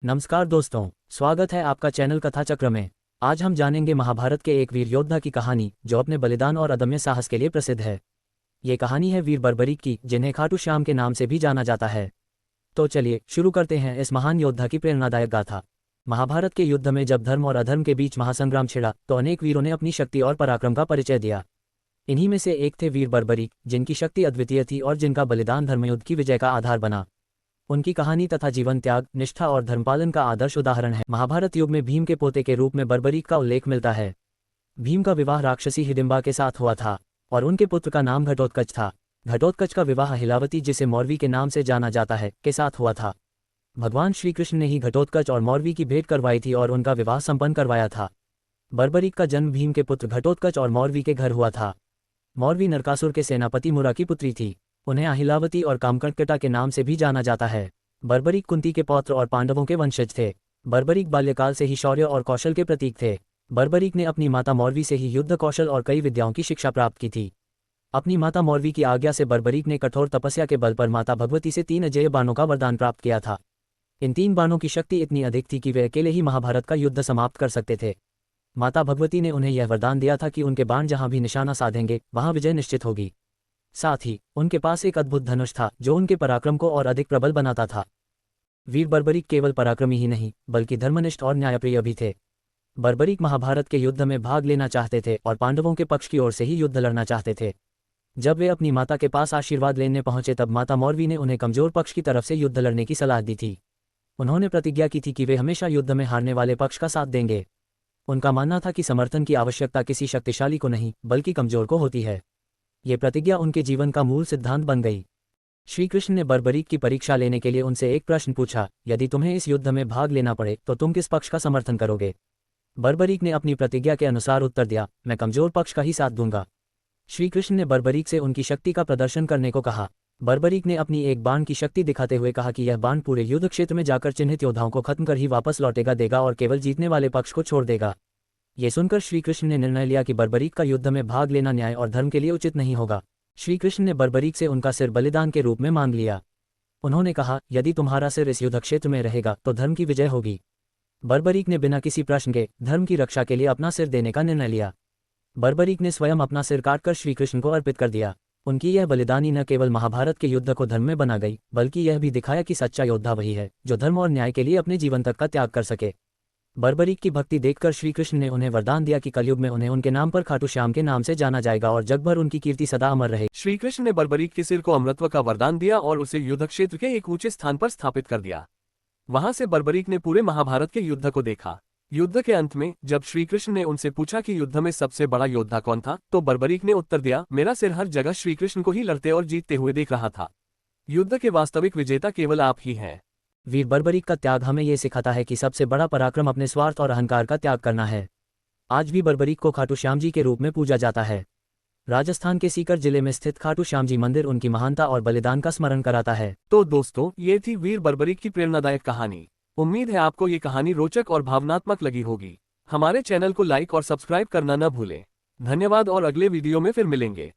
नमस्कार दोस्तों, स्वागत है आपका चैनल कथा चक्र में। आज हम जानेंगे महाभारत के एक वीर योद्धा की कहानी जो अपने बलिदान और अदम्य साहस के लिए प्रसिद्ध है। ये कहानी है वीर बर्बरीक की, जिन्हें खाटू श्याम के नाम से भी जाना जाता है। तो चलिए शुरू करते हैं इस महान योद्धा की प्रेरणादायक गाथा। महाभारत के युद्ध में जब धर्म और अधर्म के बीच महासंग्राम छिड़ा तो अनेक वीरों ने अपनी शक्ति और पराक्रम का परिचय दिया। इन्हीं में से एक थे वीर बर्बरीक, जिनकी शक्ति अद्वितीय थी और जिनका बलिदान धर्मयुद्ध की विजय का आधार बना। उनकी कहानी तथा जीवन त्याग, निष्ठा और धर्मपालन का आदर्श उदाहरण है। महाभारत युग में भीम के पोते के रूप में बर्बरीक का उल्लेख मिलता है। भीम का विवाह राक्षसी हिडिंबा के साथ हुआ था और उनके पुत्र का नाम घटोत्कच था। घटोत्कच का विवाह हिलावती, जिसे मौरवी के नाम से जाना जाता है, के साथ हुआ था। भगवान श्री कृष्ण ने ही घटोत्कच और मौरवी की भेंट करवाई थी और उनका विवाह संपन्न करवाया था। बर्बरीक का जन्म भीम के पुत्र घटोत्कच और मौरवी के घर हुआ था। मौरवी नरकासुर के सेनापति मुरा की पुत्री थी। उन्हें अहिलावती और कामकटकटा के नाम से भी जाना जाता है। बर्बरीक कुंती के पौत्र और पांडवों के वंशज थे। बर्बरीक बाल्यकाल से ही शौर्य और कौशल के प्रतीक थे। बर्बरीक ने अपनी माता मौरवी से ही युद्ध कौशल और कई विद्याओं की शिक्षा प्राप्त की थी। अपनी माता मौरवी की आज्ञा से बर्बरीक ने कठोर तपस्या के बल पर माता भगवती से 3 अजेय बाणों का वरदान प्राप्त किया था। इन 3 बाणों की शक्ति इतनी अधिक थी कि वे अकेले ही महाभारत का युद्ध समाप्त कर सकते थे। माता भगवती ने उन्हें यह वरदान दिया था कि उनके बाण जहां भी निशाना साधेंगे वहां विजय निश्चित होगी। साथ ही उनके पास एक अद्भुत धनुष था जो उनके पराक्रम को और अधिक प्रबल बनाता था। वीर बर्बरीक केवल पराक्रमी ही नहीं बल्कि धर्मनिष्ठ और न्यायप्रिय भी थे। बर्बरीक महाभारत के युद्ध में भाग लेना चाहते थे और पांडवों के पक्ष की ओर से ही युद्ध लड़ना चाहते थे। जब वे अपनी माता के पास आशीर्वाद लेने पहुंचे तब माता मौरवी ने उन्हें कमजोर पक्ष की तरफ से युद्ध लड़ने की सलाह दी थी। उन्होंने प्रतिज्ञा की थी कि वे हमेशा युद्ध में हारने वाले पक्ष का साथ देंगे। उनका मानना था कि समर्थन की आवश्यकता किसी शक्तिशाली को नहीं बल्कि कमजोर को होती है। ये प्रतिज्ञा उनके जीवन का मूल सिद्धांत बन गई। श्री कृष्ण ने बर्बरीक की परीक्षा लेने के लिए उनसे एक प्रश्न पूछा, यदि तुम्हें इस युद्ध में भाग लेना पड़े तो तुम किस पक्ष का समर्थन करोगे? बर्बरीक ने अपनी प्रतिज्ञा के अनुसार उत्तर दिया, मैं कमजोर पक्ष का ही साथ दूंगा। श्री कृष्ण ने बर्बरीक से उनकी शक्ति का प्रदर्शन करने को कहा। बर्बरीक ने अपनी एक बाण की शक्ति दिखाते हुए कहा कि यह बाण पूरे युद्ध क्षेत्र में जाकर चिन्हित योद्धाओं को खत्म कर ही वापस लौटेगा देगा और केवल जीतने वाले पक्ष को छोड़ देगा। ये सुनकर श्री कृष्ण ने निर्णय लिया कि बर्बरीक का युद्ध में भाग लेना न्याय और धर्म के लिए उचित नहीं होगा। श्री कृष्ण ने बर्बरीक से उनका सिर बलिदान के रूप में मांग लिया। उन्होंने कहा, यदि तुम्हारा सिर इस युद्ध क्षेत्र में रहेगा तो धर्म की विजय होगी। बर्बरीक ने बिना किसी प्रश्न के धर्म की रक्षा के लिए अपना सिर देने का निर्णय लिया। बर्बरीक ने स्वयं अपना सिर काटकर श्री कृष्ण को अर्पित कर दिया। उनकी यह बलिदानी न केवल महाभारत के युद्ध को धर्म में बना गई बल्कि यह भी दिखाया कि सच्चा योद्धा वही है जो धर्म और न्याय के लिए अपने जीवन तक का त्याग कर सके। बर्बरीक की भक्ति देखकर श्री कृष्ण ने उन्हें वरदान दिया कि कलयुग में उन्हें उनके नाम पर खाटू श्याम के नाम से जाना जाएगा और जग भर उनकी कीर्ति सदा अमर रहे। श्री कृष्ण ने बर्बरीक के सिर को अमरत्व का वरदान दिया और उसे युद्ध क्षेत्र के एक ऊंचे स्थान पर स्थापित कर दिया। वहां से बर्बरीक ने पूरे महाभारत के युद्ध को देखा। युद्ध के अंत में जब श्री कृष्ण ने उनसे पूछा कि युद्ध में सबसे बड़ा योद्धा कौन था, तो बर्बरीक ने उत्तर दिया, मेरा सिर हर जगह श्री कृष्ण को ही लड़ते और जीतते हुए देख रहा था। युद्ध के वास्तविक विजेता केवल आप ही हैं। वीर बर्बरीक का त्याग हमें यह सिखाता है कि सबसे बड़ा पराक्रम अपने स्वार्थ और अहंकार का त्याग करना है। आज भी बर्बरीक को खाटू श्याम जी के रूप में पूजा जाता है। राजस्थान के सीकर जिले में स्थित खाटू श्याम जी मंदिर उनकी महानता और बलिदान का स्मरण कराता है। तो दोस्तों, ये थी वीर बर्बरीक की प्रेरणादायक कहानी। उम्मीद है आपको ये कहानी रोचक और भावनात्मक लगी होगी। हमारे चैनल को लाइक और सब्सक्राइब करना न भूलें। धन्यवाद और अगले वीडियो में फिर मिलेंगे।